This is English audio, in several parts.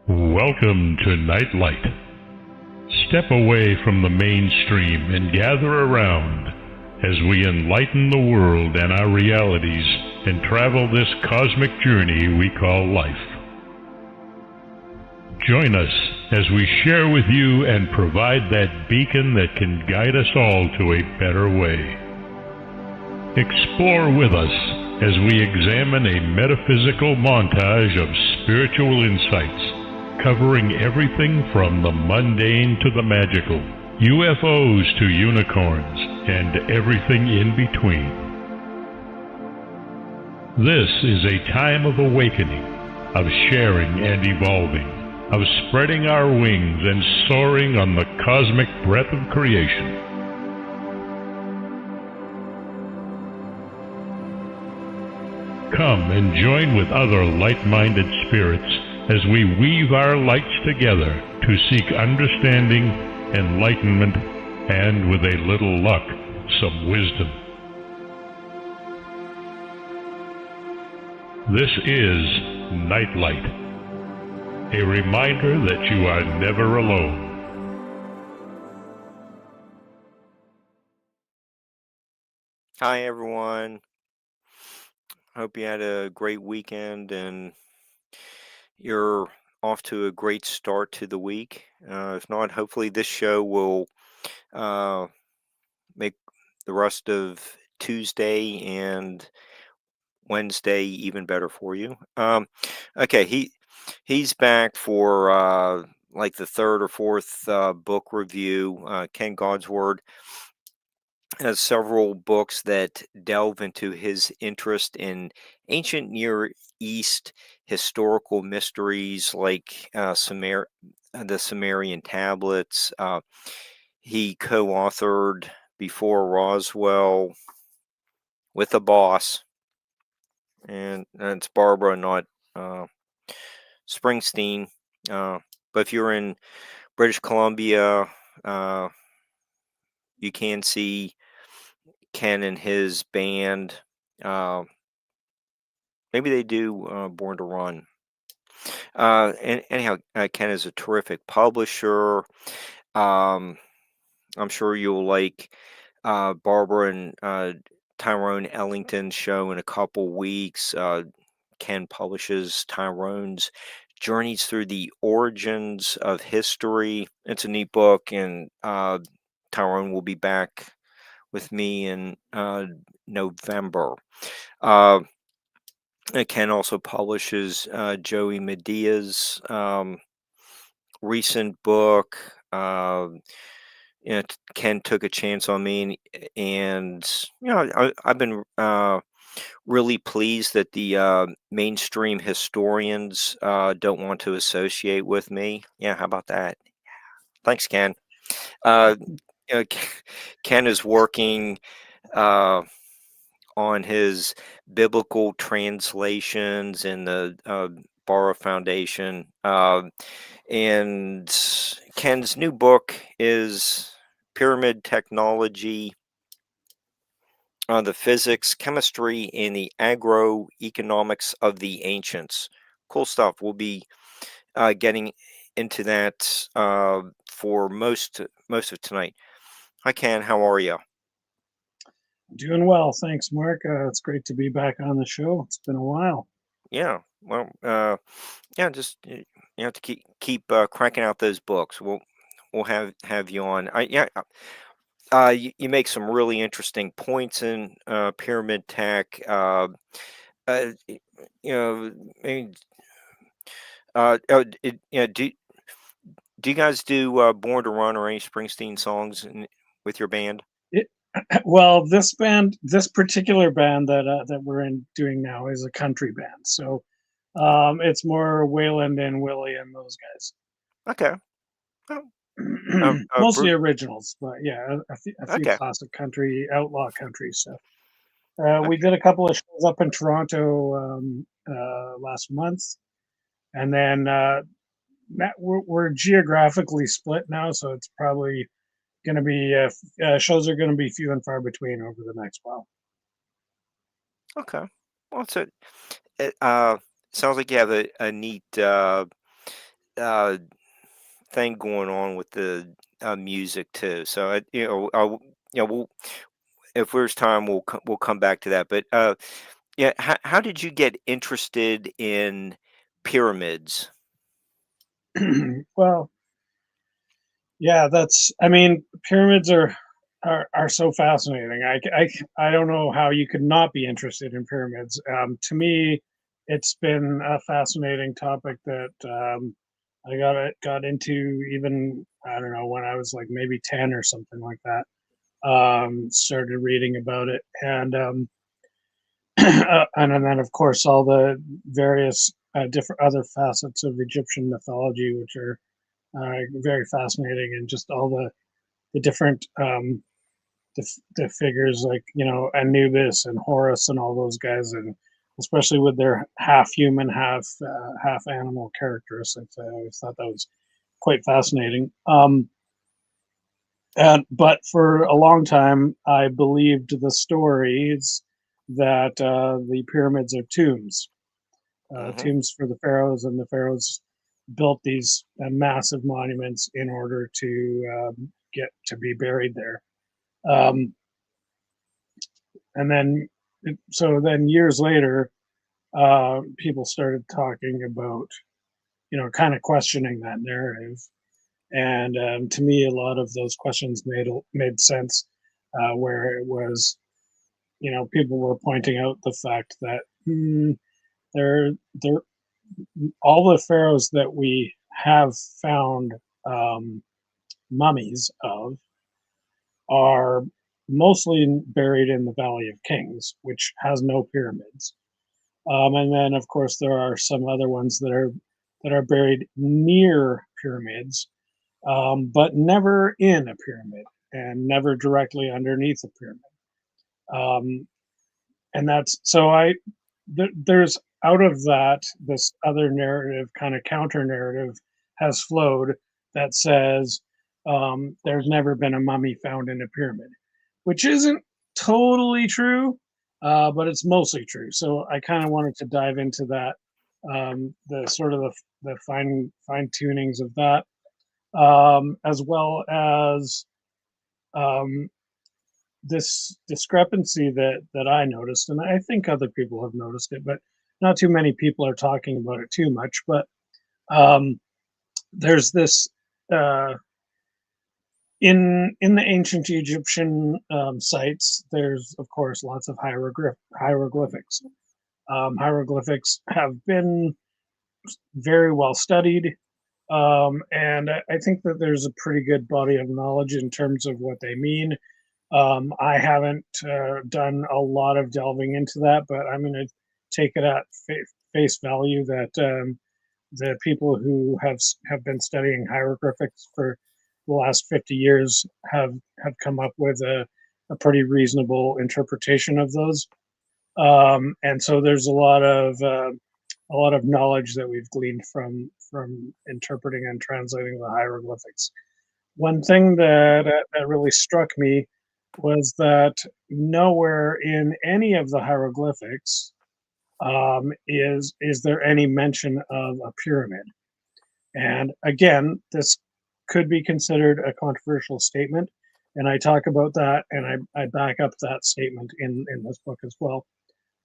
Welcome to Nightlight. Step away from the mainstream and gather around as we enlighten the world and our realities and travel this cosmic journey we call life. Join us as we share with you and provide that beacon that can guide us all to a better way. Explore with us as we examine a metaphysical montage of spiritual insights, covering everything from the mundane to the magical, UFOs to unicorns, and everything in between. This is a time of awakening, of sharing and evolving, of spreading our wings and soaring on the cosmic breath of creation. Come and join with other light-minded spirits as we weave our lights together to seek understanding, enlightenment, and, with a little luck, some wisdom. This is Nightlight, a reminder that you are never alone. Hi, everyone. Hope you had a great weekend and you're off to a great start to the week. If not, hopefully this show will make the rest of Tuesday and Wednesday even better for you. Okay, he's back for like the third or fourth book review. Ken Goudsward has several books that delve into his interest in ancient Near East historical mysteries like the Sumerian tablets. He co-authored Before Roswell with a boss, and it's Barbara, not Springsteen. But if you're in British Columbia, you can see Ken and his band. Maybe they do Born to Run. Anyhow, Ken is a terrific publisher. I'm sure you'll like Barbara and Tyrone Ellington's show in a couple weeks. Ken publishes Tyrone's Journeys Through the Origins of History. It's a neat book, and Tyrone will be back with me in November. Ken also publishes Joey Medea's recent book. Ken took a chance on me, and I've been really pleased that the mainstream historians don't want to associate with me. Yeah, how about that? Thanks, Ken. Ken is working on his biblical translations in the Barra Foundation. And Ken's new book is Pyramid Technology, the Physics, Chemistry, and the Agro-Economics of the Ancients. Cool stuff. We'll be getting into that for most of tonight. Hi, Ken. How are you? Doing well, thanks, Mark. It's great to be back on the show. It's been a while. Yeah, well, just you have to keep cranking out those books. We'll have you on. You make some really interesting points in pyramid tech. I mean, do you guys do Born to Run or any Springsteen songs with your band? Well, this particular band that we're doing now is a country band, so it's more Waylon and Willie and those guys. Okay. Well, mostly originals, but yeah, a few classic country, outlaw country stuff. We did a couple of shows up in Toronto last month, and then we're geographically split now, so it's probably going to be shows are going to be few and far between over the next while. Okay, well, it sounds like you have a neat thing going on with the music too. So if there's time, we'll come back to that. But yeah, how did you get interested in pyramids? Well, yeah, pyramids are so fascinating. I don't know how you could not be interested in pyramids. To me, it's been a fascinating topic that I got into even, I don't know, when I was like maybe 10 or something like that. Started reading about it, and and then of course all the various different other facets of Egyptian mythology, which are very fascinating, and just all the different the figures like Anubis and Horus and all those guys, and especially with their half human, half animal characteristics. I always thought that was quite fascinating. But for a long time, I believed the stories that the pyramids are tombs, Hmm. tombs for the pharaohs, and the pharaohs built these massive monuments in order to get to be buried there. Um, and then, so then years later, people started talking about, kind of questioning that narrative. And to me, a lot of those questions made sense, where it was, people were pointing out the fact that they're all the pharaohs that we have found um, mummies of are mostly buried in the Valley of Kings, which has no pyramids. And then, of course, there are some other ones that are buried near pyramids, but never in a pyramid and never directly underneath a pyramid. Um, and that's so there's out of that, this other narrative, kind of counter narrative, has flowed that says there's never been a mummy found in a pyramid, which isn't totally true, but it's mostly true. So I kind of wanted to dive into that, the sort of the fine tunings of that, as well as um, this discrepancy that I noticed, and I think other people have noticed it, but not too many people are talking about it too much. But um, there's this uh, in the ancient Egyptian sites. There's of course lots of hieroglyphics. Hieroglyphics have been very well studied, and I think that there's a pretty good body of knowledge in terms of what they mean. I haven't done a lot of delving into that, but I'm going to take it at face value that the people who have been studying hieroglyphics for the last 50 years have come up with a pretty reasonable interpretation of those. And so there's a lot of knowledge that we've gleaned from interpreting and translating the hieroglyphics. One thing that really struck me was that nowhere in any of the hieroglyphics is there any mention of a pyramid. And again, this could be considered a controversial statement, and I talk about that, and I back up that statement in this book as well.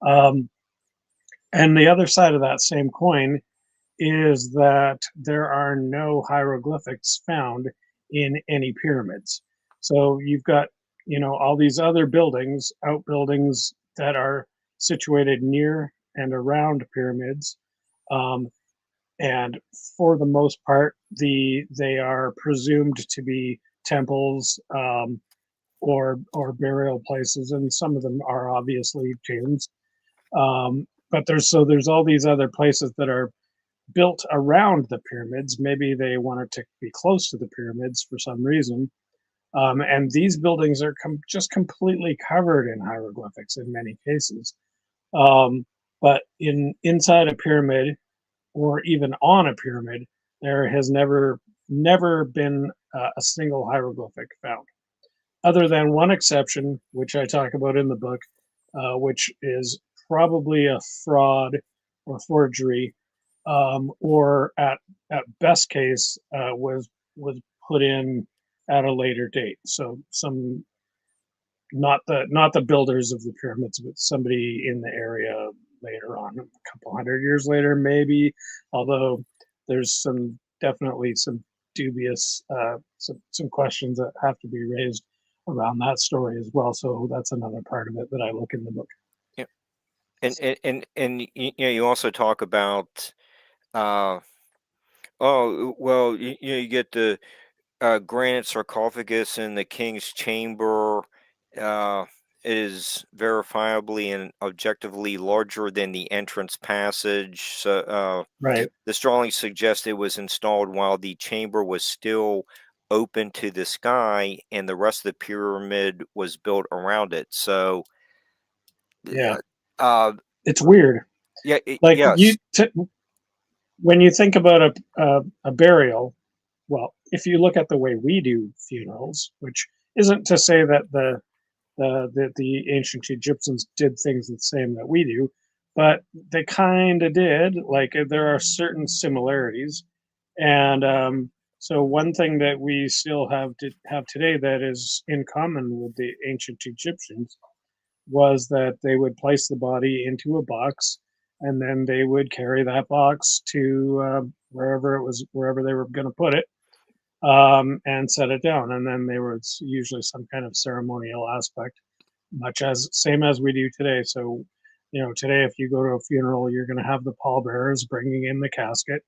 Um, and the other side of that same coin is that there are no hieroglyphics found in any pyramids. So you've got, all these other outbuildings that are situated near and around pyramids. Um, and for the most part, they are presumed to be temples, or burial places, and some of them are obviously tombs. But there's all these other places that are built around the pyramids. Maybe they wanted to be close to the pyramids for some reason. And these buildings are just completely covered in hieroglyphics in many cases. Um, but inside a pyramid, or even on a pyramid, there has never been a single hieroglyphic found, other than one exception, which I talk about in the book, which is probably a fraud or forgery, or at at best case, was put in at a later date. So some not the builders of the pyramids, but somebody in the area later on, a couple hundred years later, maybe. Although there's definitely some dubious some questions that have to be raised around that story as well. So that's another part of it that I look in the book. Yeah, and you also talk about you get the granite sarcophagus in the king's chamber is verifiably and objectively larger than the entrance passage. So right. This drawing suggests it was installed while the chamber was still open to the sky, and the rest of the pyramid was built around it. So, yeah, it's weird. Yeah, like yes. When you think about a burial, well, if you look at the way we do funerals, which isn't to say that the ancient Egyptians did things the same that we do, but they kind of did. Like there are certain similarities, and so one thing that we still have today that is in common with the ancient Egyptians was that they would place the body into a box, and then they would carry that box to wherever they were going to put it, and set it down. And then there was usually some kind of ceremonial aspect, same as we do today. So, today, if you go to a funeral, you're going to have the pallbearers bringing in the casket,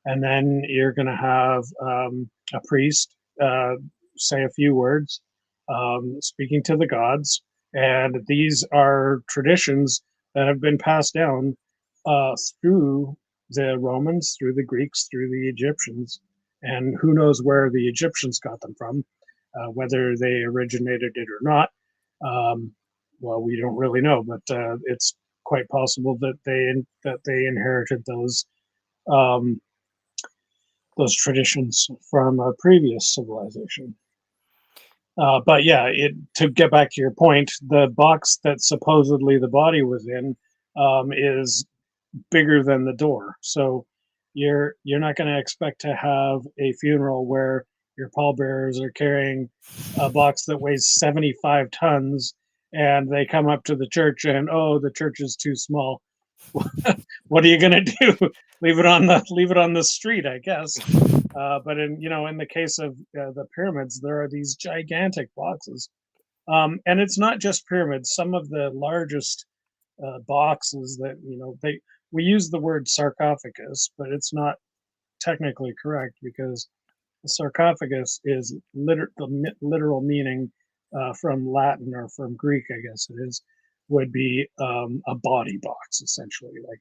and then you're going to have a priest say a few words, speaking to the gods. And these are traditions that have been passed down through the Romans, through the Greeks, through the Egyptians, and who knows where the Egyptians got them from, whether they originated it or not. Well, we don't really know, but it's quite possible that they inherited those traditions from a previous civilization. But yeah, to get back to your point, the box that supposedly the body was in is bigger than the door. So you're not going to expect to have a funeral where your pallbearers are carrying a box that weighs 75 tons and they come up to the church and, oh, the church is too small. What are you going to do? leave it on the street, I guess. But in the case of the pyramids, there are these gigantic boxes, and it's not just pyramids. Some of the largest boxes that we use the word sarcophagus, but it's not technically correct, because the sarcophagus is the literal meaning from Latin or from Greek, I guess it is, would be a body box, essentially, like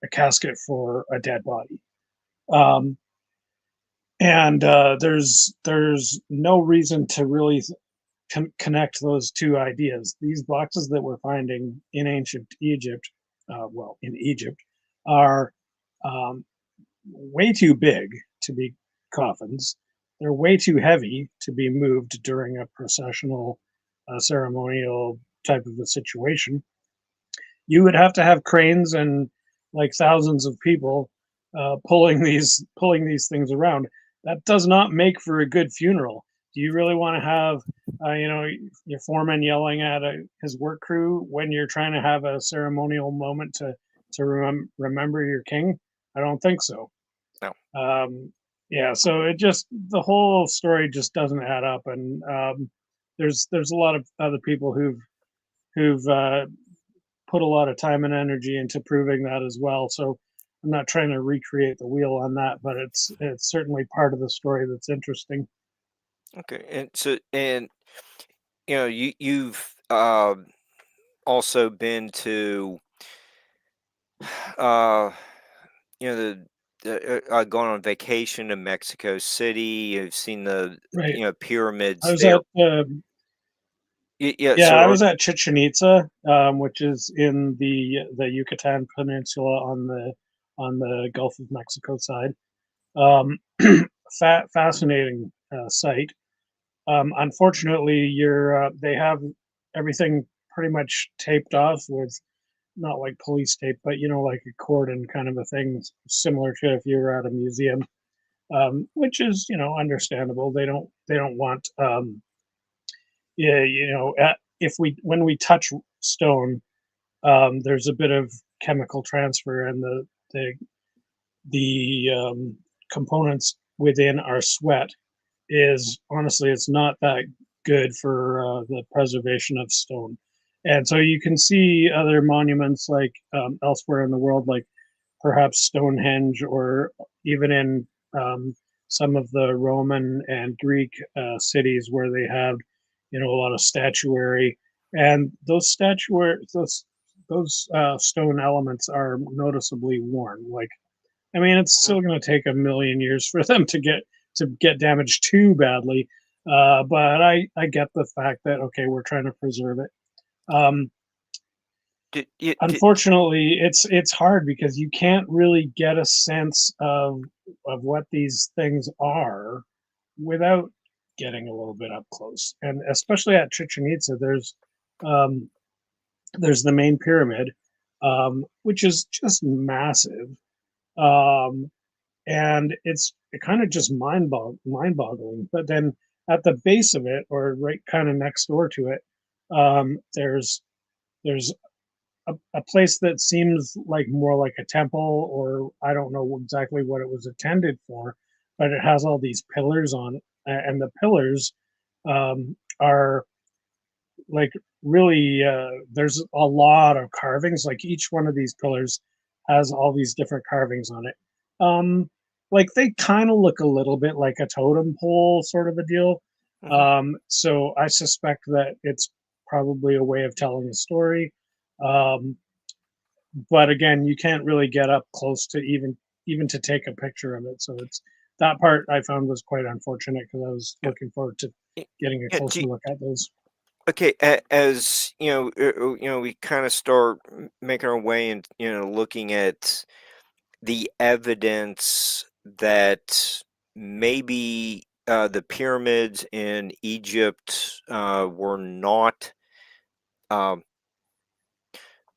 a casket for a dead body. And there's no reason to really connect those two ideas. These boxes that we're finding in ancient Egypt, in Egypt, are way too big to be coffins. They're way too heavy to be moved during a processional, ceremonial type of a situation. You would have to have cranes and like thousands of people pulling these things around. That does not make for a good funeral. Do you really want to have your foreman yelling at his work crew when you're trying to have a ceremonial moment to remember your king? I don't think so. No. Yeah, so the whole story just doesn't add up, and there's a lot of other people who've put a lot of time and energy into proving that as well. So I'm not trying to recreate the wheel on that, but it's certainly part of the story that's interesting. Okay, and you've also been to gone on vacation to Mexico City. You've seen the right. pyramids I was there. I was at Chichen Itza, which is in the Yucatan Peninsula on the Gulf of Mexico side. Fascinating site. Unfortunately, they have everything pretty much taped off with not like police tape, but like a cordon kind of a thing, similar to if you were at a museum, which is understandable. They don't want yeah, if when we touch stone, there's a bit of chemical transfer, and the components within our sweat is honestly, it's not that good for the preservation of stone. And so you can see other monuments like elsewhere in the world, like perhaps Stonehenge, or even in some of the Roman and Greek cities where they have, a lot of statuary, and those statuary, those stone elements are noticeably worn. Like, I mean, it's still going to take a million years for them to get damaged too badly, but I get the fact that okay, we're trying to preserve it. Unfortunately, it's hard because you can't really get a sense of what these things are without getting a little bit up close. And especially at Chichen Itza, um, there's the main pyramid, which is just massive, um, and it kind of just mind-boggling. But then at the base of it, or right kind of next door to it, there's a place that seems like more like a temple, or I don't know exactly what it was intended for, but it has all these pillars on it, and the pillars are like really there's a lot of carvings. Like each one of these pillars has all these different carvings on it. Like they kind of look a little bit like a totem pole sort of a deal. So I suspect that it's probably a way of telling a story. Um, but again, you can't really get up close to even to take a picture of it. So it's that part I found was quite unfortunate because I was looking forward to getting a closer look at those. Okay, as we kind of start making our way and looking at the evidence that maybe the pyramids in Egypt were not um,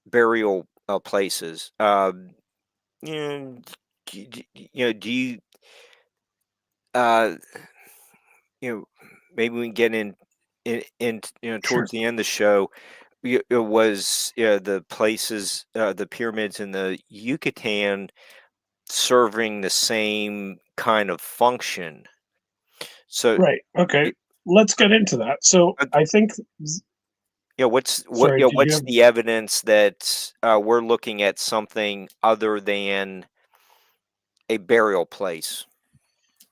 burial places. You know, do you uh, maybe we can get in Sure. towards the end of the show. It was the places, the pyramids in the Yucatan serving the same kind of function. So, Right. Okay. y- Let's get into that. So uh, I think, sorry, did you what's have? the evidence that we're looking at something other than a burial place?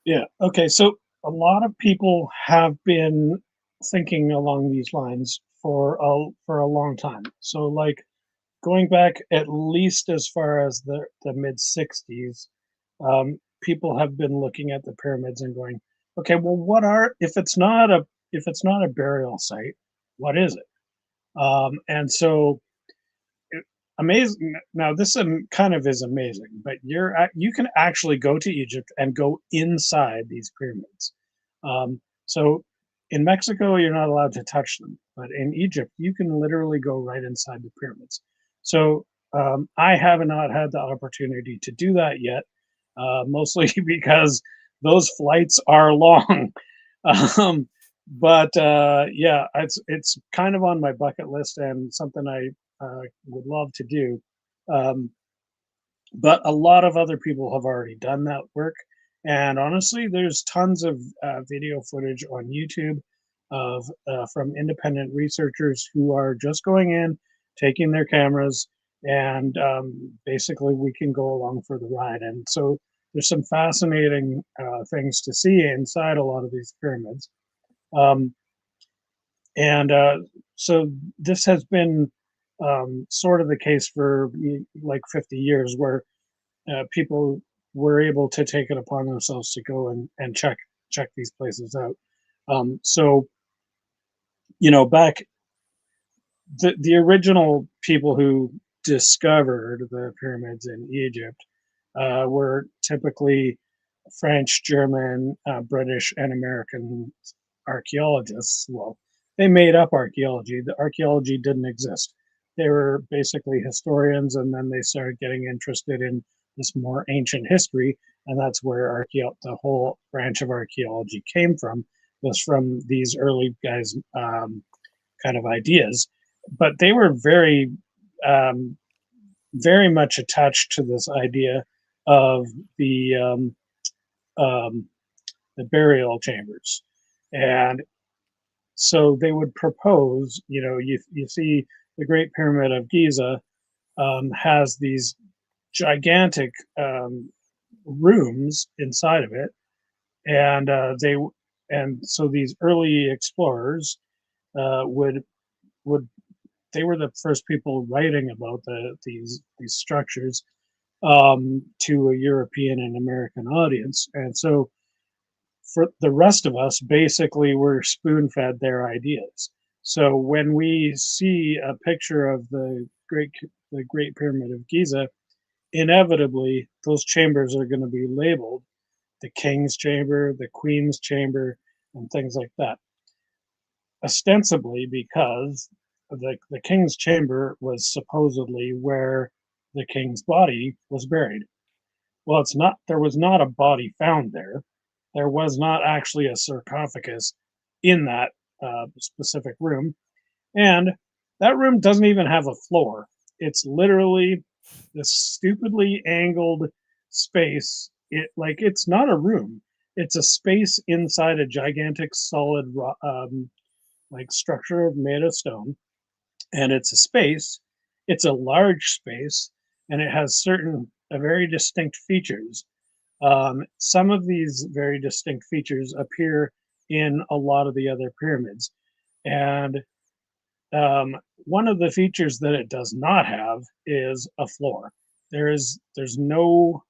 Yeah. Okay. So a lot of people have been thinking along these lines for a long time. So like going back at least as far as the mid '60s, people have been looking at the pyramids and going, okay, well, if it's not a burial site, what is it? And so amazing. Now, this kind of is amazing, but you can actually go to Egypt and go inside these pyramids. So in Mexico, you're not allowed to touch them, but in Egypt, you can literally go right inside the pyramids. So I have not had the opportunity to do that yet, mostly because those flights are long. um, but yeah, it's kind of on my bucket list and something I would love to do. Um, but a lot of other people have already done that work. And honestly, there's tons of video footage on YouTube of from independent researchers who are just going in, taking their cameras, and basically we can go along for the ride. And so there's some fascinating things to see inside a lot of these pyramids. Um, and so this has been sort of the case for like 50 years, where people were able to take it upon themselves to go and check these places out. So back the original people who discovered the pyramids in Egypt were typically French, German, British, and American archaeologists. Well, they made up archaeology. The archaeology didn't exist. they were basically historians, and then they started getting interested in this more ancient history, and that's where the whole branch of archaeology came from, was from these early guys' kind of ideas. But they were very, very much attached to this idea of the burial chambers. And so they would propose, you see the Great Pyramid of Giza has these gigantic rooms inside of it, and so these early explorers would they were the first people writing about these structures to a European and American audience, and so for the rest of us, basically, we're spoon-fed their ideas. So when we see a picture of the Great Pyramid of Giza, inevitably those chambers are going to be labeled the King's Chamber, the Queen's Chamber, and things like that. Ostensibly because the King's Chamber was supposedly where the king's body was buried. Well, it's not. There was not a body found there. There was not actually a sarcophagus in that specific room, and that room doesn't even have a floor. It's literally this stupidly angled space. It's not a room. It's a space inside a gigantic solid structure made of stone, and it's a space. It's a large space, and it has certain very distinct features. Some of these very distinct features appear in a lot of the other pyramids, and one of the features that it does not have is a floor. There's no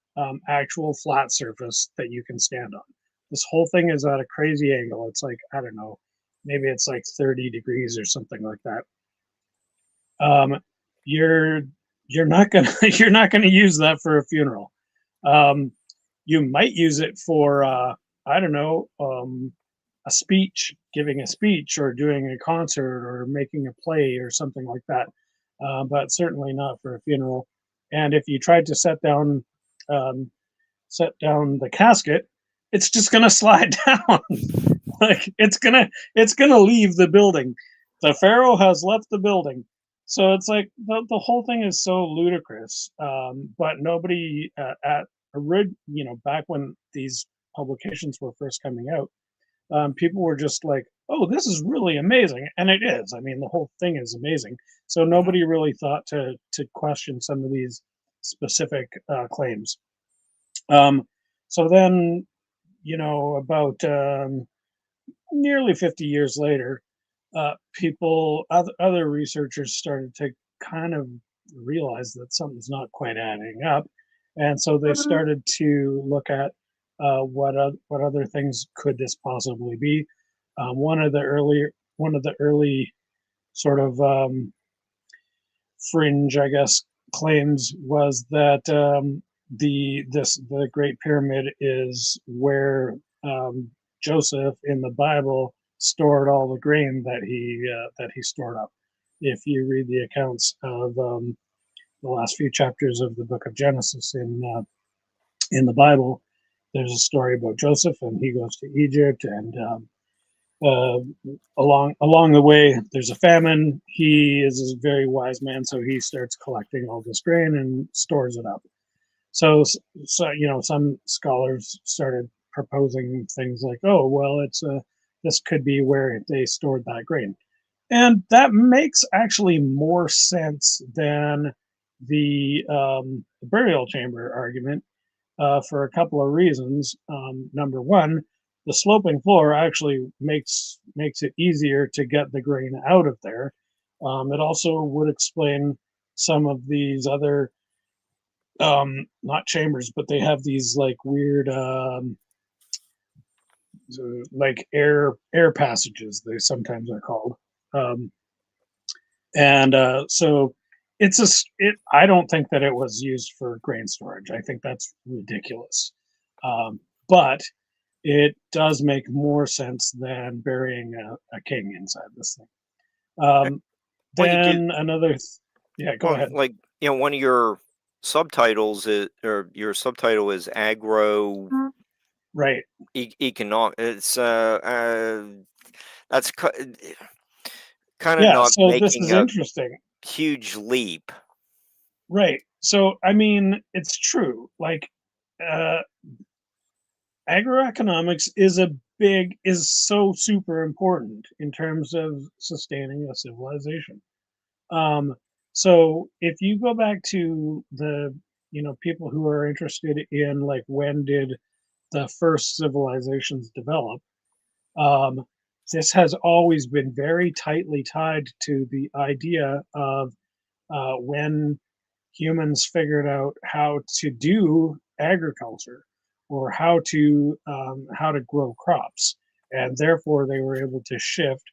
actual flat surface that you can stand on. This whole thing is at a crazy angle. It's like, I don't know, maybe it's like 30 degrees or something like that. You're not gonna use that for a funeral. You might use it for I don't know, a speech, giving a speech, or doing a concert, or making a play, or something like that. But certainly not for a funeral. And if you tried to set down the casket, it's just gonna slide down. Like it's gonna leave the building. The pharaoh has left the building. So it's like the whole thing is so ludicrous. But nobody back when these publications were first coming out, people were just like, "Oh, this is really amazing," and it is. I mean, the whole thing is amazing. So nobody really thought to question some of these specific claims. So then, about nearly 50 years later, other researchers started to kind of realize that something's not quite adding up, and so they started to look at what other things could this possibly be. One of the early sort of fringe, I guess, claims was that the Great Pyramid is where Joseph in the Bible stored all the grain that he stored up. If you read the accounts of the last few chapters of the book of Genesis in the Bible, there's a story about Joseph, and he goes to Egypt, and along the way there's a famine. He is a very wise man, so he starts collecting all this grain and stores it up. So some scholars started proposing things like, oh well, this could be where they stored that grain, and that makes actually more sense than the burial chamber argument for a couple of reasons. Number one, the sloping floor actually makes it easier to get the grain out of there. It also would explain some of these other not chambers, but they have these like weird like air passages, they sometimes are called. So I don't think that it was used for grain storage. I think that's ridiculous. But it does make more sense than burying a king inside this thing. Then another Yeah, go ahead. Like, one of your subtitles is, or your subtitle is agro Right. economic. It's that's kind of Yeah, not so this making is a interesting. huge leap. Right. So, I mean, it's true. Like, uh, agroeconomics is so super important in terms of sustaining a civilization. Um, so if you go back to the, people who are interested in like when did the first civilizations develop, um, this has always been very tightly tied to the idea of when humans figured out how to do agriculture or how to grow crops, and therefore they were able to shift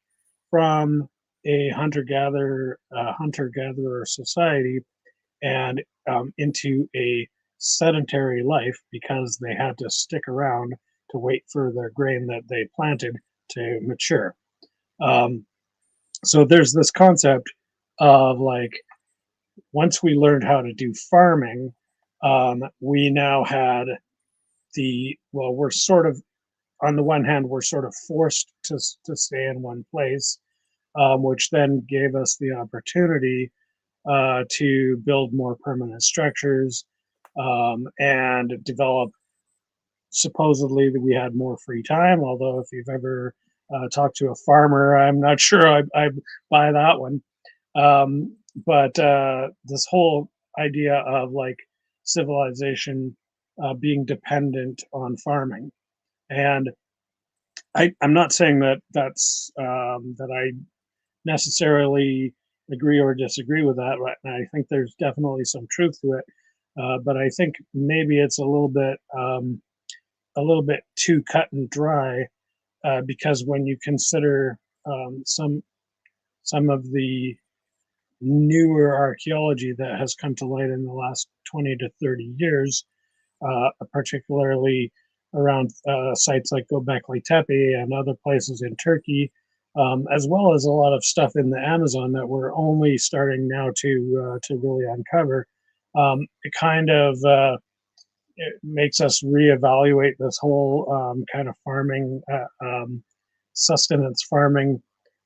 from a hunter gatherer society and into a sedentary life because they had to stick around to wait for their grain that they planted to mature. Um, so there's this concept of like once we learned how to do farming, we now had we're sort of, on the one hand, we're sort of forced to stay in one place, which then gave us the opportunity to build more permanent structures and develop. Supposedly, that we had more free time. Although, if you've ever talked to a farmer, I'm not sure I buy that one. But this whole idea of like civilization being dependent on farming, and I'm not saying that I necessarily agree or disagree with that. Right? And I think there's definitely some truth to it, but I think maybe it's a little bit too cut and dry because when you consider some of the newer archaeology that has come to light in the last 20 to 30 years, particularly around sites like Göbekli Tepe and other places in Turkey, as well as a lot of stuff in the Amazon that we're only starting now to really uncover. It kind of it makes us reevaluate this whole kind of farming, sustenance farming,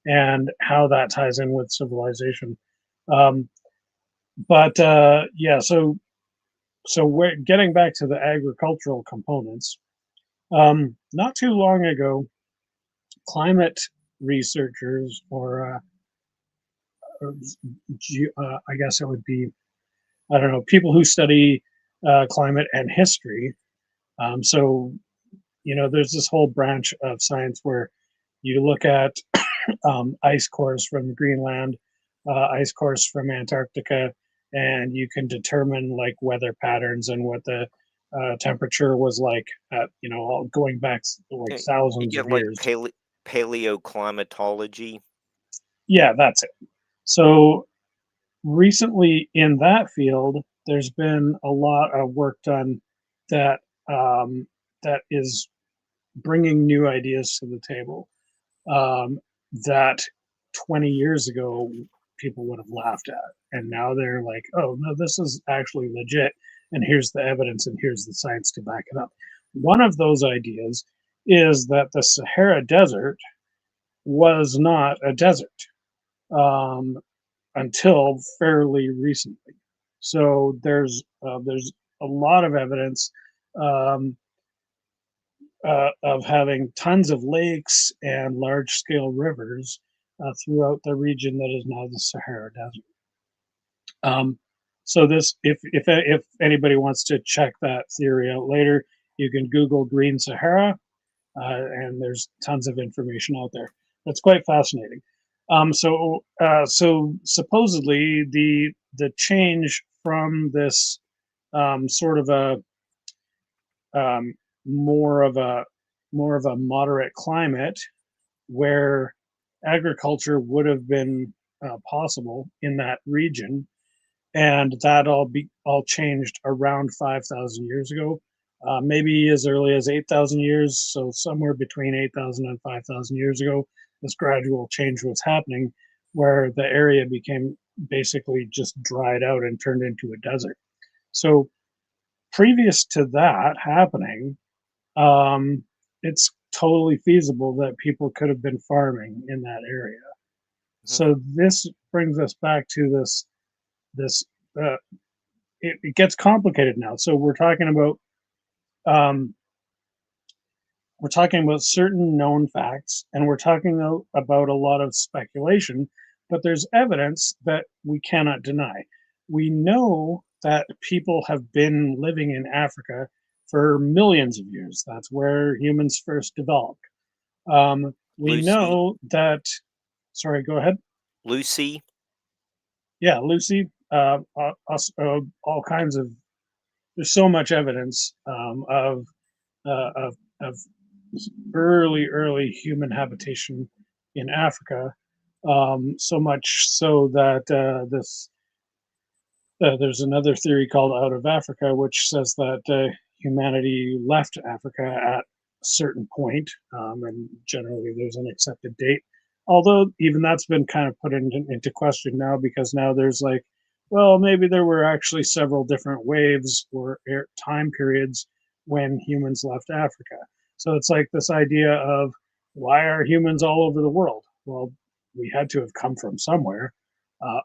and how that ties in with civilization. Um, but yeah, so we're getting back to the agricultural components. Not too long ago, climate researchers, or I guess it would be, I don't know, people who study climate and history. So, there's this whole branch of science where you look at ice cores from Greenland, ice cores from Antarctica, and you can determine like weather patterns and what the temperature was like at, all going back like You thousands of get like years. paleoclimatology. Yeah, that's it. So recently in that field, there's been a lot of work done that that is bringing new ideas to the table that 20 years ago people would have laughed at, and now they're like, oh no, this is actually legit, and here's the evidence and here's the science to back it up. One of those ideas is that the Sahara Desert was not a desert um, until fairly recently. So there's a lot of evidence um, of having tons of lakes and large scale rivers throughout the region that is now the Sahara Desert. Um, so this, if anybody wants to check that theory out later, you can Google Green Sahara, and there's tons of information out there. That's quite fascinating. So supposedly the change from this sort of a um, more of a moderate climate where agriculture would have been possible in that region, and that all changed around 5,000 years ago, maybe as early as 8,000 years. So somewhere between 8,000 and 5,000 years ago, this gradual change was happening, where the area became basically just dried out and turned into a desert. So previous to that happening, it's totally feasible that people could have been farming in that area. So this brings us back to this it gets complicated now. So we're talking about certain known facts, and we're talking about a lot of speculation, but there's evidence that we cannot deny. We know that people have been living in Africa for millions of years. That's where humans first developed. We Lucy. know that. Sorry, go ahead. Lucy. Yeah, Lucy. All kinds of. There's so much evidence of early human habitation in Africa. So much so that there's another theory called Out of Africa, which says that humanity left Africa at a certain point, and generally there's an accepted date. Although even that's been kind of put into question now, because now there's like, well, maybe there were actually several different waves or time periods when humans left Africa. So it's like this idea of, why are humans all over the world? Well, we had to have come from somewhere,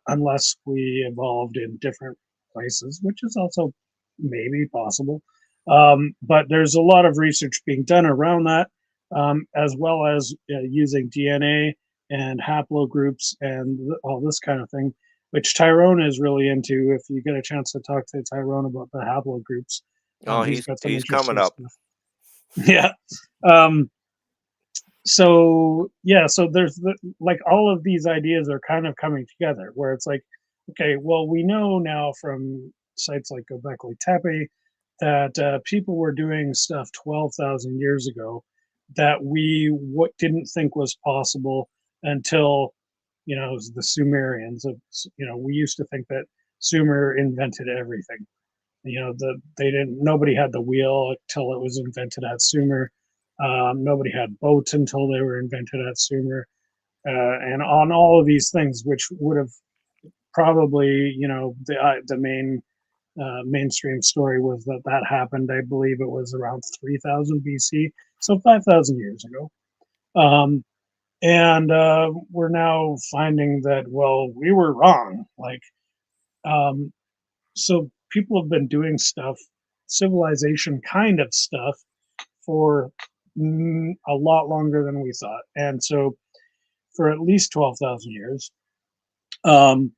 unless we evolved in different places, which is also maybe possible. But there's a lot of research being done around that, as well as using DNA and haplogroups and all this kind of thing, which Tyrone is really into. If you get a chance to talk to Tyrone about the haplogroups, He's got some he's coming up. stuff. Yeah. So there's like all of these ideas are kind of coming together, where it's like, okay, well, we know now from sites like Göbekli Tepe that people were doing stuff 12,000 years ago that we didn't think was possible until, the Sumerians. We used to think that Sumer invented everything. Nobody had the wheel until it was invented at Sumer. Nobody had boats until they were invented at Sumer, and on all of these things, which would have probably, the mainstream story was that happened. I believe it was around 3000 BC, so 5,000 years ago. And we're now finding that, well, we were wrong. So people have been doing stuff, civilization kind of stuff, for a lot longer than we thought. And so for at least 12,000 years. And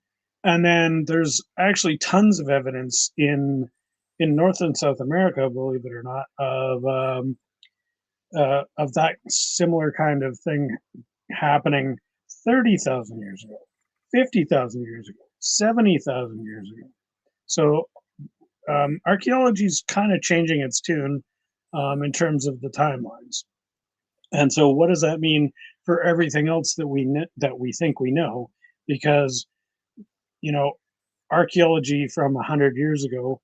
then there's actually tons of evidence in North and South America, believe it or not, of that similar kind of thing happening 30,000 years ago, 50,000 years ago, 70,000 years ago. So archaeology is kind of changing its tune in terms of the timelines. And so what does that mean for everything else that we think we know? Because, archaeology from 100 years ago,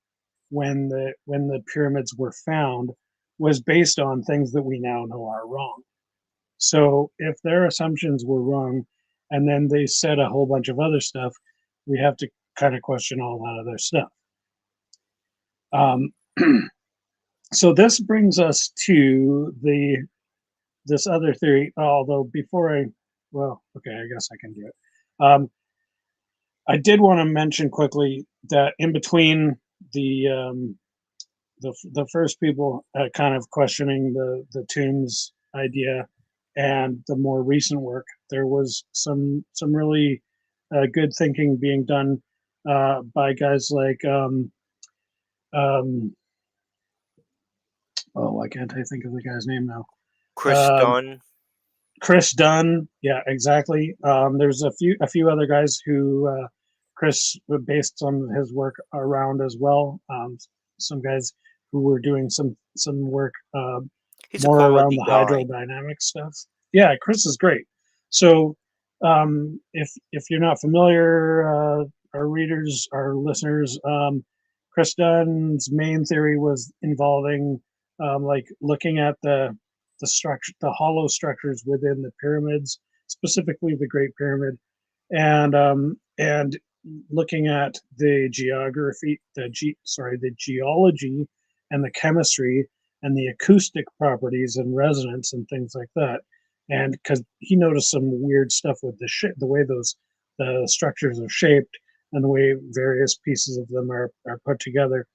when the pyramids were found, was based on things that we now know are wrong. So if their assumptions were wrong, and then they said a whole bunch of other stuff, we have to kind of question all that other stuff. So this brings us to this other theory. Although I guess I can do it. I did want to mention quickly that in between the first people kind of questioning the tombs idea and the more recent work, there was some really good thinking being done by guys like why can't I think of the guy's name now? Chris Dunn. Chris Dunn, yeah, exactly. There's a few other guys who Chris based some of his work around as well. Some guys who were doing some work more around the hydrodynamic stuff. Yeah, Chris is great. So if you're not familiar, our readers, our listeners, Chris Dunn's main theory was involving like looking at the structure, the hollow structures within the pyramids, specifically the Great Pyramid, and looking at the geography, the geology and the chemistry and the acoustic properties and resonance and things like that. And because he noticed some weird stuff with the way the structures are shaped and the way various pieces of them are put together.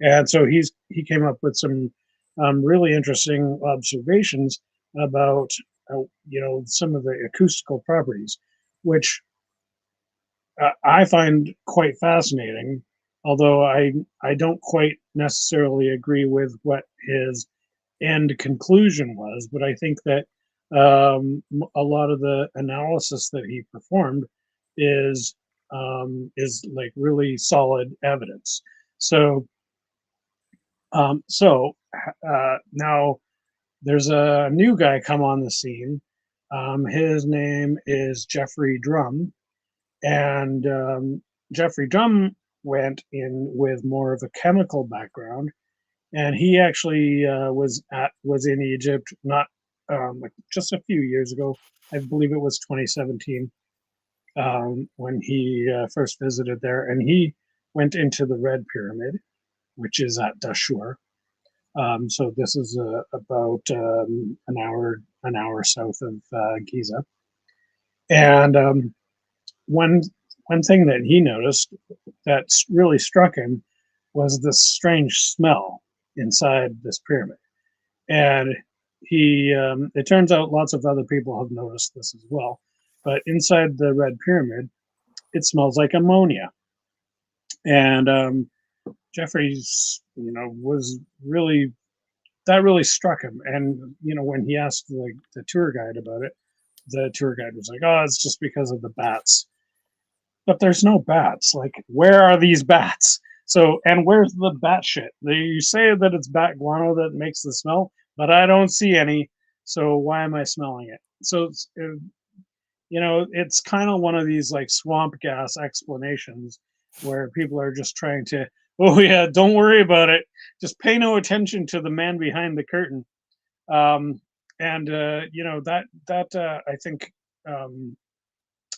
And so he came up with some really interesting observations about some of the acoustical properties, which I find quite fascinating. Although I don't quite necessarily agree with what his end conclusion was, but I think that a lot of the analysis that he performed is like really solid evidence. So now there's a new guy come on the scene. His name is Jeffrey Drum, and Jeffrey Drum went in with more of a chemical background, and he actually was in Egypt not like just a few years ago. I believe it was 2017 when he first visited there, and he went into the Red Pyramid, which is at Dashur. So this is about an hour south of Giza. And one thing that he noticed that really struck him was this strange smell inside this pyramid. And it turns out lots of other people have noticed this as well. But inside the Red Pyramid, it smells like ammonia. And Jeffrey's, was really, that really struck him. And, when he asked the tour guide about it, the tour guide was like, oh, it's just because of the bats. But there's no bats. Like, where are these bats? So, and where's the bat shit? You say that it's bat guano that makes the smell, but I don't see any. So why am I smelling it? So, it's kind of one of these like swamp gas explanations where people are just trying to, oh yeah, don't worry about it. Just pay no attention to the man behind the curtain. And that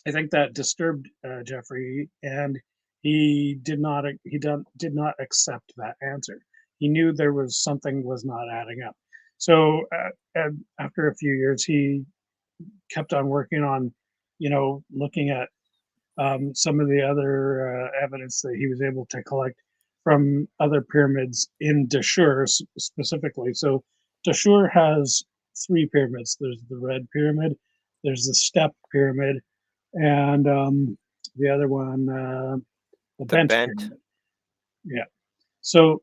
I think that disturbed Jeffrey, and he did not accept that answer. He knew there was something was not adding up. So after a few years, he kept on working on, looking at some of the other evidence that he was able to collect from other pyramids in Dashur specifically. So Dashur has 3 pyramids. There's the Red Pyramid, there's the Step Pyramid, and the other one, the Bent Pyramid. Yeah. So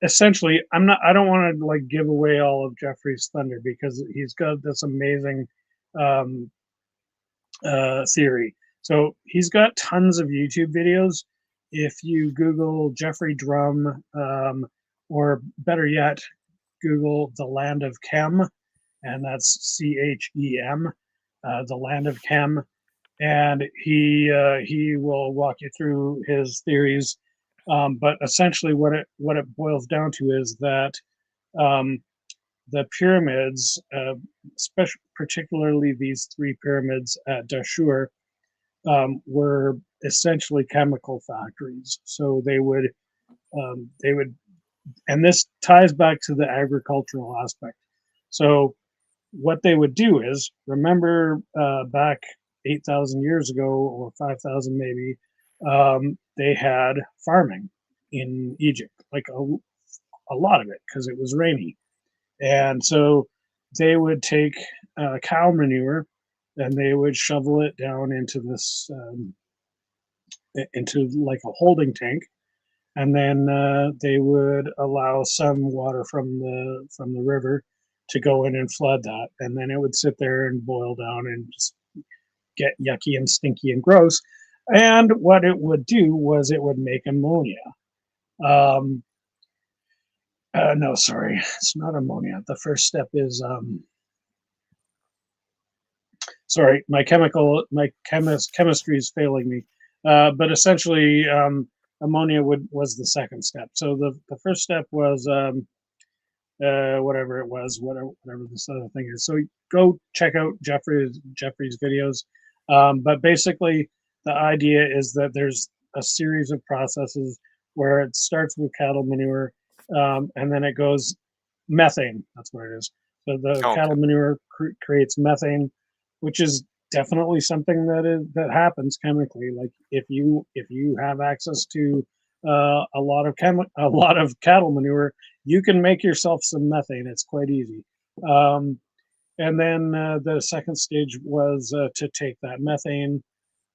essentially, I don't want to like give away all of Jeffrey's thunder because he's got this amazing theory. So he's got tons of YouTube videos. If you Google Jeffrey Drum, or better yet, Google the Land of Chem, and that's CHEM, the Land of Chem, and he will walk you through his theories. But essentially, what it boils down to is that the pyramids, particularly these 3 pyramids at Dashur, were essentially chemical factories. So they would, and this ties back to the agricultural aspect. So what they would do is, remember back 8,000 years ago or 5,000 maybe, they had farming in Egypt, like a lot of it, because it was rainy. And so they would take cow manure and they would shovel it down into this, into like a holding tank. And then they would allow some water from the river to go in and flood that. And then it would sit there and boil down and just get yucky and stinky and gross. And what it would do was it would make ammonia. No, sorry, it's not ammonia. The first step is, sorry, my chemistry is failing me. But essentially, ammonia was the second step. So the first step was whatever it was, whatever this other thing is. So go check out Jeffrey's videos. But basically, the idea is that there's a series of processes where it starts with cattle manure, and then it goes methane. That's what it is. So the Okay. cattle manure creates methane, which is definitely something that happens chemically. Like if you have access to a lot of cattle manure, you can make yourself some methane. It's quite easy. And then the second stage was to take that methane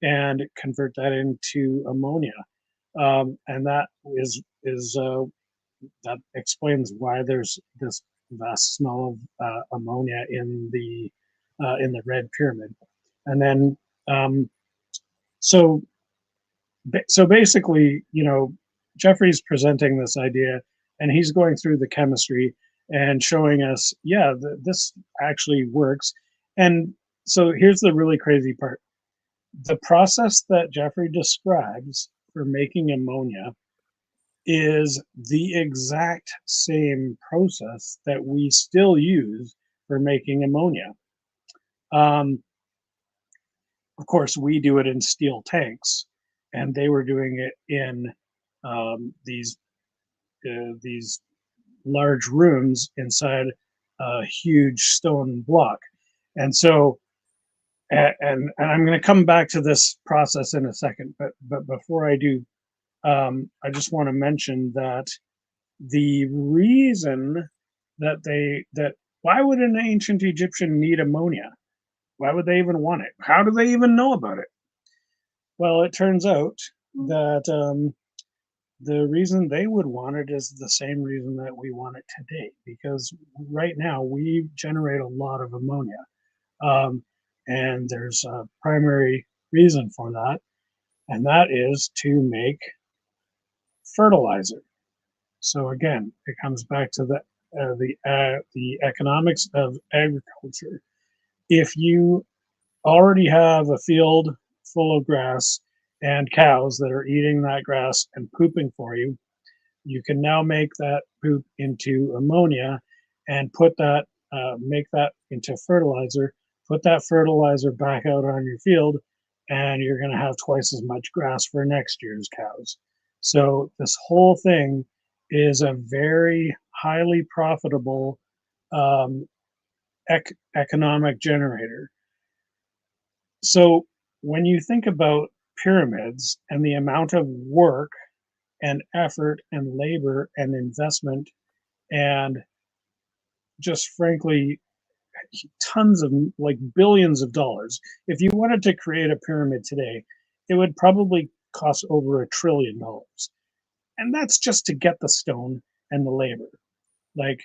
and convert that into ammonia, and that is that explains why there's this vast smell of ammonia in the red pyramid. And then so basically, Jeffrey's presenting this idea, and he's going through the chemistry and showing us, yeah, this actually works. And so here's the really crazy part. The process that Jeffrey describes for making ammonia is the exact same process that we still use for making ammonia. Of course, we do it in steel tanks, and they were doing it in these large rooms inside a huge stone block. And so, and I'm going to come back to this process in a second, but before I do, I just want to mention that the reason that why would an ancient Egyptian need ammonia? Why would they even want it? How do they even know about it? Well, it turns out that the reason they would want it is the same reason that we want it today, because right now we generate a lot of ammonia. And there's a primary reason for that, and that is to make fertilizer. So again, it comes back to the economics of agriculture. If you already have a field full of grass and cows that are eating that grass and pooping for you, you can now make that poop into ammonia and put that, make that into fertilizer, put that fertilizer back out on your field, and you're going to have twice as much grass for next year's cows. So this whole thing is a very highly profitable economic generator. So when you think about pyramids and the amount of work and effort and labor and investment and just frankly tons of, like, billions of dollars, if you wanted to create a pyramid today, it would probably cost over $1 trillion. And that's just to get the stone and the labor. Like,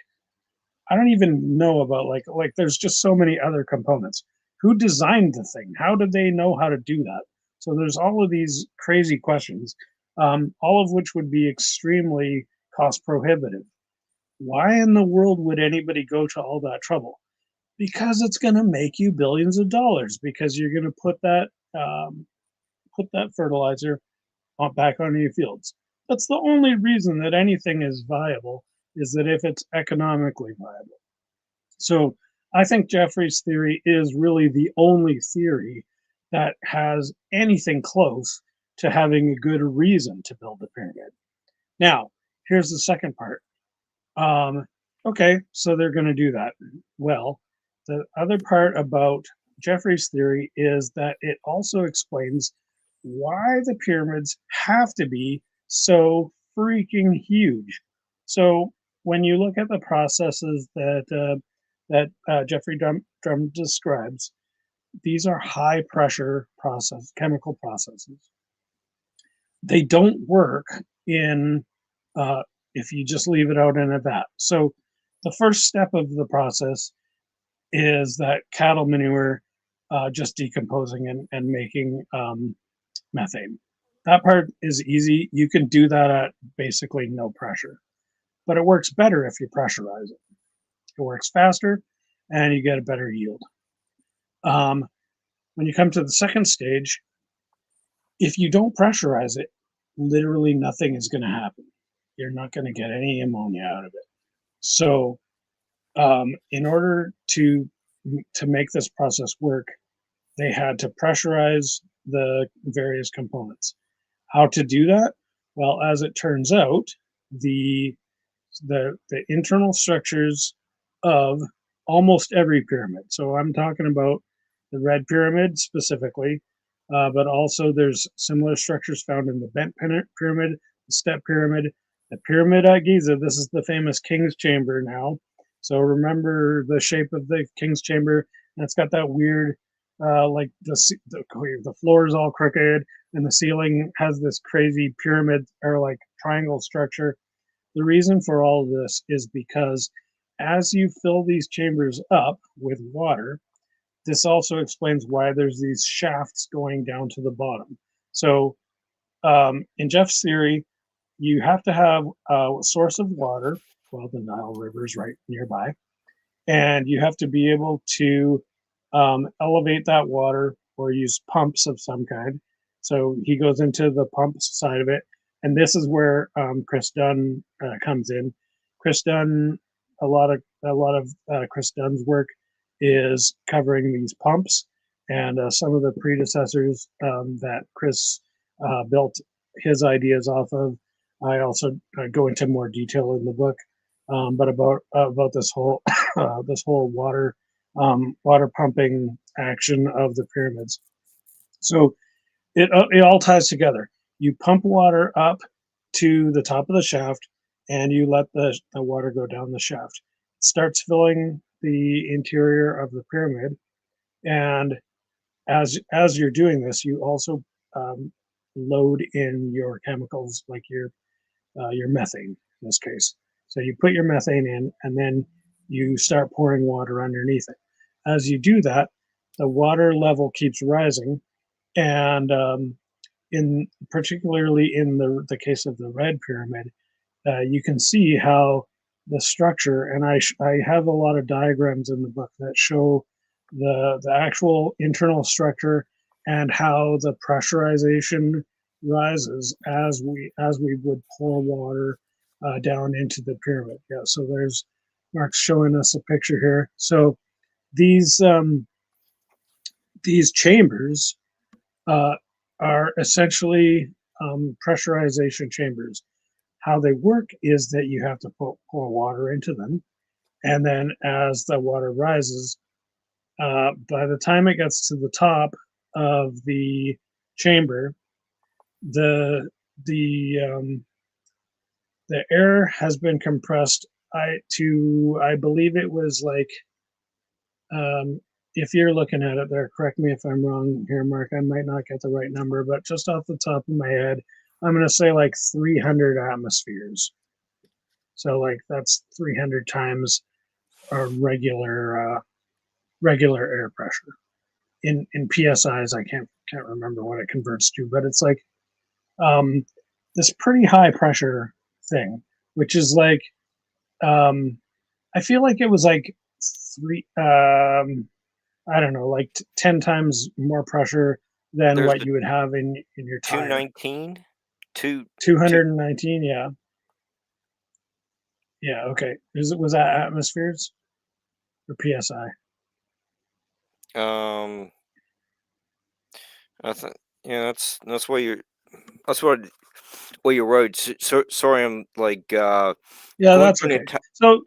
I don't even know about like there's just so many other components. Who designed the thing? How did they know how to do that? So there's all of these crazy questions, all of which would be extremely cost prohibitive. Why in the world would anybody go to all that trouble? Because it's going to make you billions of dollars, because you're going to put that fertilizer back onto your fields. That's the only reason that anything is viable, is that if it's economically viable. So I think Jeffrey's theory is really the only theory that has anything close to having a good reason to build the pyramid. Now, here's the second part. Okay, so they're going to do that. Well, the other part about Jeffrey's theory is that it also explains why the pyramids have to be so freaking huge. So when you look at the processes that Jeffrey Drum describes, these are high pressure chemical processes. They don't work in if you just leave it out in a vat. So the first step of the process is that cattle manure just decomposing and making methane. That part is easy. You can do that at basically no pressure, but it works better if you pressurize it. It works faster and you get a better yield. When you come to the second stage, if you don't pressurize it, literally nothing is going to happen. You're not going to get any ammonia out of it. So in order to make this process work, they had to pressurize the various components. How to do that? Well, as it turns out, the internal structures of almost every pyramid. So I'm talking about the red pyramid specifically, but also there's similar structures found in the bent pyramid, the step pyramid, the pyramid at Giza. This is the famous King's Chamber now. So remember the shape of the King's Chamber, and it's got that weird, like the floor is all crooked, and the ceiling has this crazy pyramid or like triangle structure. The reason for all of this is because as you fill these chambers up with water, this also explains why there's these shafts going down to the bottom. So in Jeff's theory, you have to have a source of water. Well, the Nile River is right nearby. And you have to be able to elevate that water or use pumps of some kind. So he goes into the pump side of it. And this is where Chris Dunn comes in. Chris Dunn, a lot of Chris Dunn's work is covering these pumps, and some of the predecessors that Chris built his ideas off of. I also go into more detail in the book, but about this whole water pumping action of the pyramids. So it all ties together. You pump water up to the top of the shaft, and you let the water go down the shaft. It starts filling the interior of the pyramid, and as you're doing this, you also load in your chemicals, like your methane in this case. So you put your methane in, and then you start pouring water underneath it. As you do that, the water level keeps rising, and particularly in the case of the red pyramid, you can see how the structure, and I have a lot of diagrams in the book that show the actual internal structure and how the pressurization rises as we would pour water down into the pyramid. Yeah, so there's Mark's showing us a picture here. So these chambers are essentially pressurization chambers. How they work is that you have to pour water into them, and then as the water rises, by the time it gets to the top of the chamber, the air has been compressed. I believe it was like, if you're looking at it there, correct me if I'm wrong here, Mark. I might not get the right number, but just off the top of my head, I'm going to say like 300 atmospheres. So like that's 300 times our regular air pressure. In PSIs, I can't remember what it converts to, but it's like this pretty high pressure thing, which is like, I feel like it was like I don't know, like 10 times more pressure than what you would have in your tire. 219? 219, yeah. Yeah, okay. Was that atmospheres or PSI? I think, yeah, that's what you wrote. So sorry, I'm like yeah, that's okay. So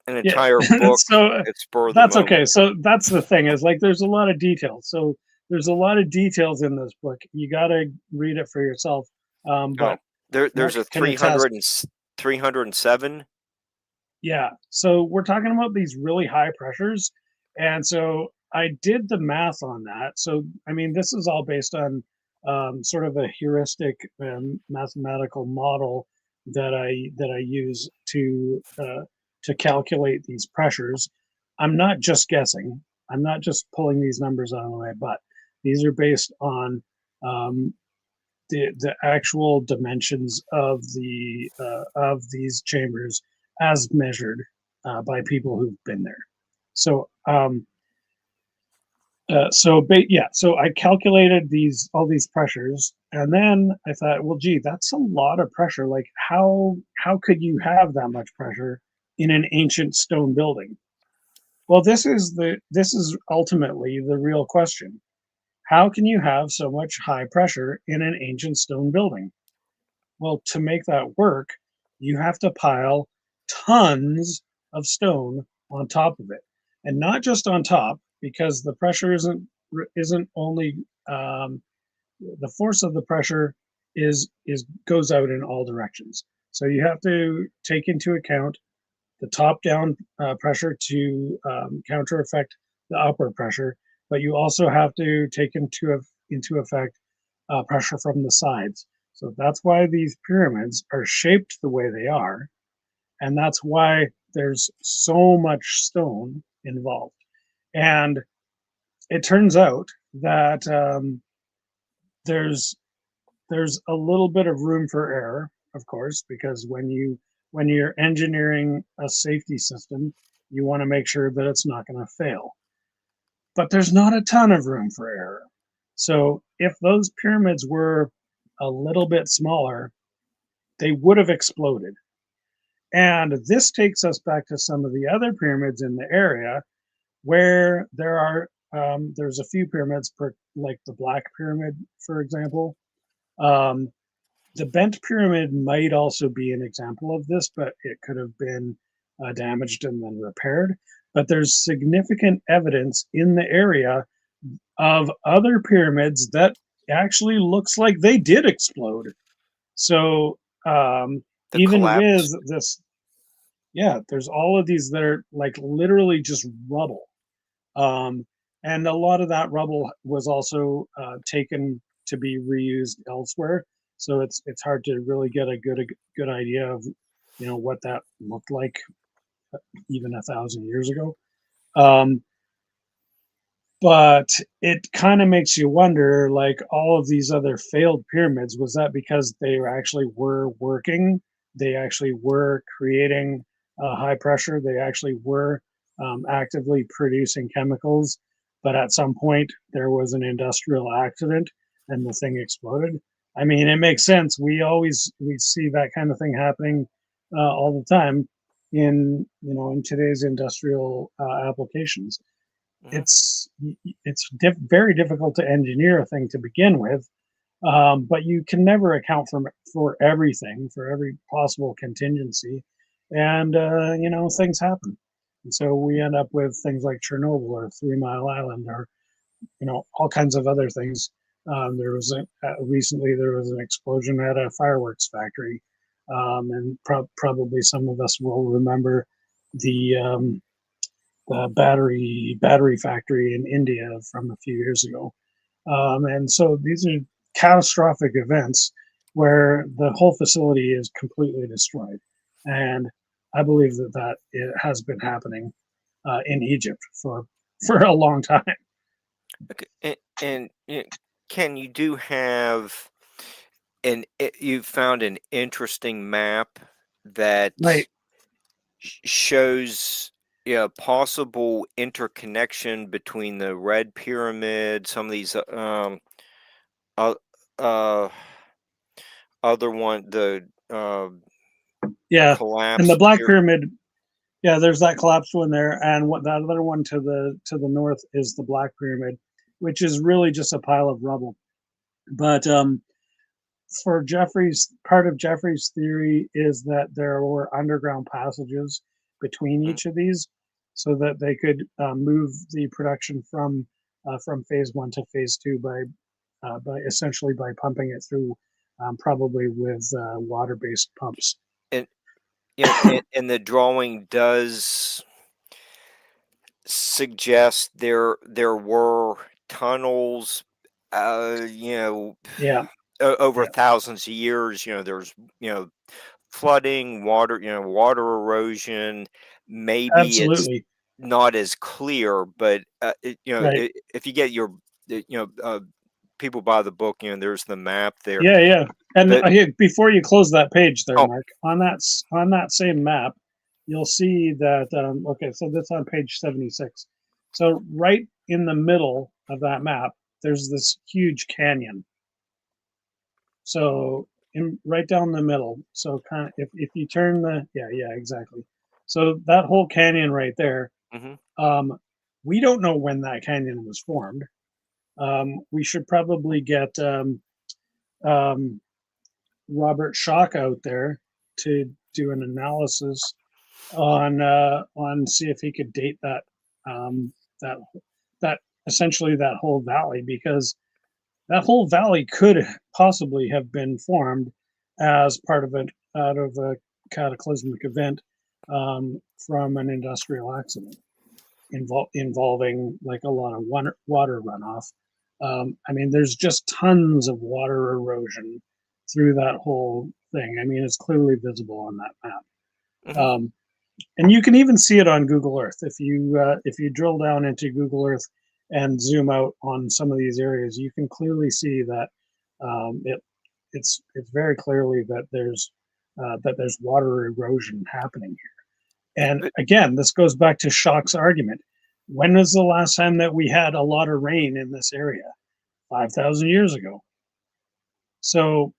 an entire book. So that's okay. So that's the thing, is like there's a lot of details. So there's a lot of details in this book. You got to read it for yourself. But there's a 307. Yeah. So we're talking about these really high pressures, and so I did the math on that. So I mean, this is all based on sort of a heuristic mathematical model that I use to calculate these pressures. I'm not just guessing. I'm not just pulling these numbers out of my butt. These are based on the actual dimensions of these chambers as measured by people who've been there. So so I calculated all these pressures, and then I thought, well, gee, that's a lot of pressure. Like, how could you have that much pressure in an ancient stone building? Well, this is ultimately the real question. how can you have so much high pressure in an ancient stone building? Well, to make that work, you have to pile tons of stone on top of it, and not just on top, because the pressure isn't only the force of the pressure is goes out in all directions. So you have to take into account the top down pressure to counter effect the upward pressure, but you also have to take into effect pressure from the sides. So that's why these pyramids are shaped the way they are, and that's why there's so much stone involved. And it turns out that there's there's a little bit of room for error, of course, because when you're engineering a safety system, you want to make sure that it's not going to fail. But there's not a ton of room for error. So if those pyramids were a little bit smaller, they would have exploded. And this takes us back to some of the other pyramids in the area where there's a few pyramids, like the Black Pyramid, for example. The Bent Pyramid might also be an example of this, but it could have been damaged and then repaired. But there's significant evidence in the area of other pyramids that actually looks like they did explode. So even collapse. with this, yeah, there's all of these that are like literally just rubble. And a lot of that rubble was also taken to be reused elsewhere. So it's hard to really get a good idea of what that looked like even 1,000 years ago. But it kind of makes you wonder, like all of these other failed pyramids, was that because they actually were working? They actually were creating high pressure. They actually were actively producing chemicals. But at some point, there was an industrial accident and the thing exploded. I mean, it makes sense. We see that kind of thing happening all the time in today's industrial applications. It's very difficult to engineer a thing to begin with, but you can never account for everything, for every possible contingency, and things happen. And so we end up with things like Chernobyl or 3 Mile Island or all kinds of other things. Recently there was an explosion at a fireworks factory, and probably some of us will remember the battery factory in India from a few years ago. And so these are catastrophic events where the whole facility is completely destroyed. And I believe that it has been happening in Egypt for a long time. Okay, and Ken, you do have you found an interesting map that Right. shows possible interconnection between the Red Pyramid, some of these uh, other one, the Yeah, and the collapsed Black Pyramid. Yeah, there's that collapsed one there, and what that other one to the north is the Black Pyramid, which is really just a pile of rubble. But for part of Jeffrey's theory is that there were underground passages between each of these, so that they could move the production from phase 1 to phase 2 by essentially by pumping it through, probably with water-based pumps. And and the drawing does suggest there were tunnels, Yeah. over Yeah. thousands of years. There's flooding, water erosion. Maybe it's Absolutely. not as clear, but Right. if you get your people buy the book, there's the map there. Yeah. And But before you close that page there, oh, Mark, on that same map, you'll see that, okay, so that's on page 76. So right in the middle of that map, there's this huge canyon. So right down the middle. So kind of if you turn yeah, exactly. So that whole canyon right there, mhm. we don't know when that canyon was formed. We should probably get Robert Schock out there to do an analysis on see if he could date that that that essentially that whole valley, because that whole valley could possibly have been formed as part of it out of a cataclysmic event from an industrial accident involving like a lot of water runoff. I mean, there's just tons of water erosion through that whole thing. I mean, it's clearly visible on that map. Mm-hmm. And you can even see it on Google Earth. If you drill down into Google Earth and zoom out on some of these areas, you can clearly see that it's very clearly that there's water erosion happening here. And again, this goes back to Schock's argument. When was the last time that we had a lot of rain in this area? 5,000 years ago. So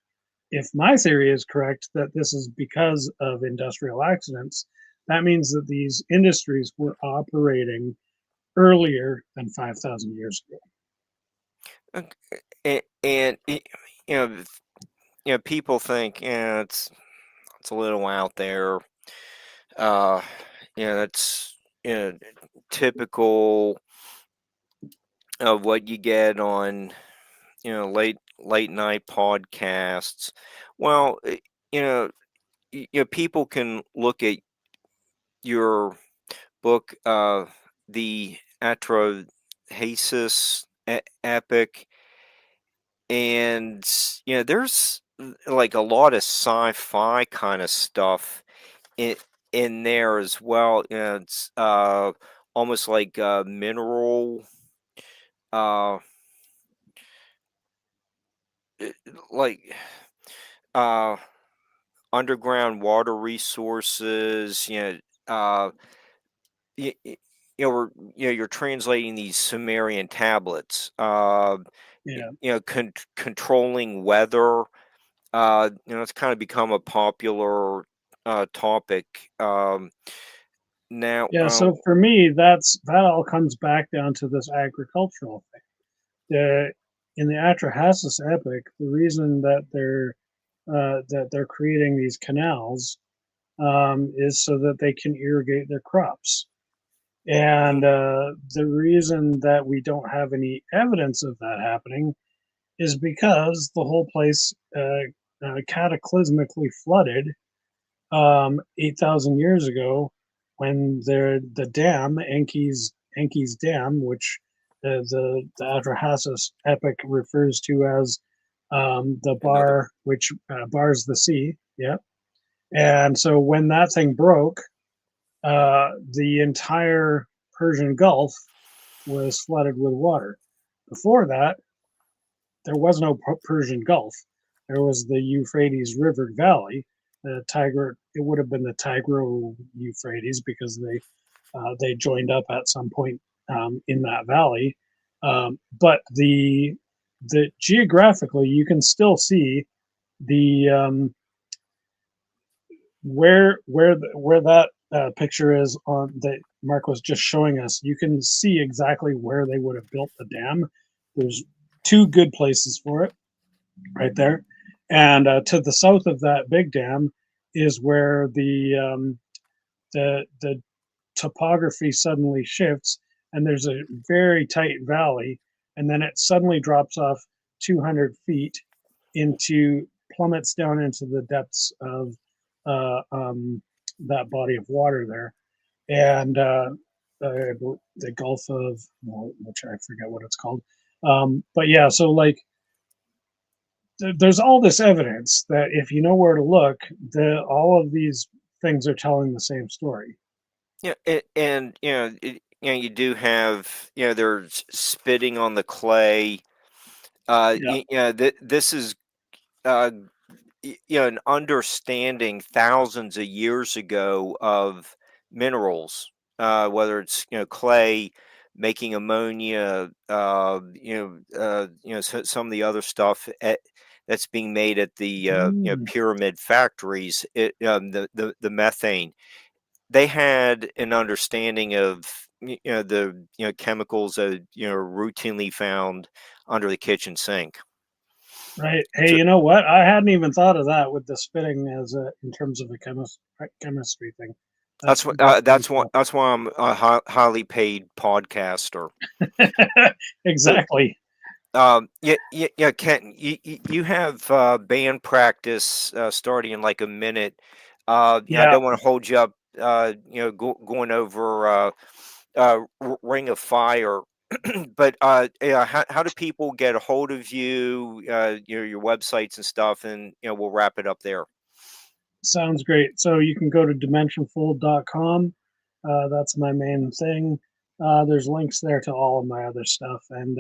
if my theory is correct, that this is because of industrial accidents, that means that these industries were operating earlier than 5,000 years ago. And you know, people think, it's a little out there. That's typical of what you get on late night podcasts. Well, people can look at your book, the Atrahasis epic, and there's like a lot of sci-fi kind of stuff in there as well. It's almost like mineral, like underground water resources. You're translating these Sumerian tablets. Controlling weather. It's kind of become a popular topic now. Yeah, so for me, that all comes back down to this agricultural thing. In the Atrahasis epic, the reason that they're creating these canals is so that they can irrigate their crops. And the reason that we don't have any evidence of that happening is because the whole place cataclysmically flooded 8,000 years ago, when the dam, Enki's dam, which the Atrahasis epic refers to as the bar, which bars the sea. Yeah. And so when that thing broke, the entire Persian Gulf was flooded with water. Before that, there was no Persian Gulf. There was the Euphrates River Valley. The Tigro, it would have been the Tigro-Euphrates, because they joined up at some point in that valley. But the geographically, you can still see the where that picture is on that Mark was just showing us. You can see exactly where they would have built the dam. There's two good places for it right there. And to the south of that big dam is where the topography suddenly shifts, and there's a very tight valley, and then it suddenly drops off 200 feet plummets down into the depths of that body of water there, and the Gulf of, which I forget what it's called, but yeah, so like there's all this evidence that if you know where to look, all of these things are telling the same story. Yeah, and you do have they're spitting on the clay. This is an understanding thousands of years ago of minerals, whether it's clay making ammonia, some of the other stuff that's being made at the pyramid factories. The methane. They had an understanding of the chemicals that routinely found under the kitchen sink. Right. Hey, you know what? I hadn't even thought of that with the spitting as in terms of the chemistry thing. That's why I'm a highly paid podcaster. Exactly. Yeah, Ken, you have band practice starting in like a minute. I don't want to hold you up. Going over Ring of Fire. But how do people get a hold of you? Your websites and stuff, and we'll wrap it up there. Sounds great. So you can go to dimensionfold.com. That's my main thing. There's links there to all of my other stuff, and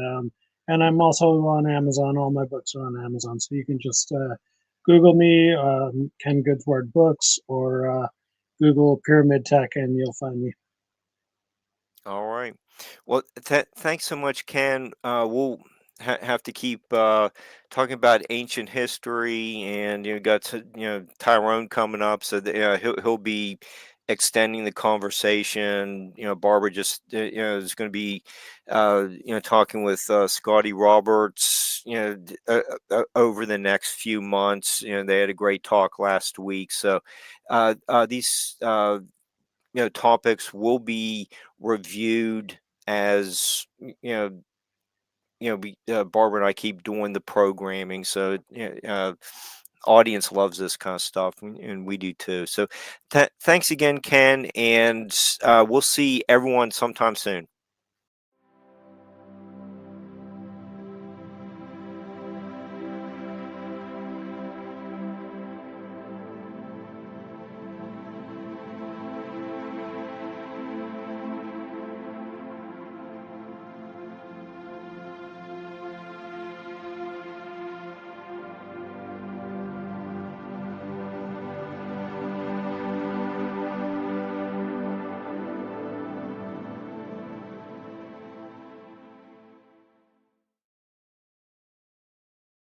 I'm also on Amazon. All my books are on Amazon, so you can just Google me, Ken Goudsward Books, or Google Pyramid Tech, and you'll find me. All right. Well, thanks so much, Ken. We'll have to keep talking about ancient history, and got to Tyrone coming up, so that, he'll be extending the conversation. Barbara just is going to be talking with Scotty Roberts. Over the next few months. They had a great talk last week, so these. Topics will be reviewed as Barbara and I keep doing the programming, so audience loves this kind of stuff, and we do too. So thanks again, Ken, and we'll see everyone sometime soon.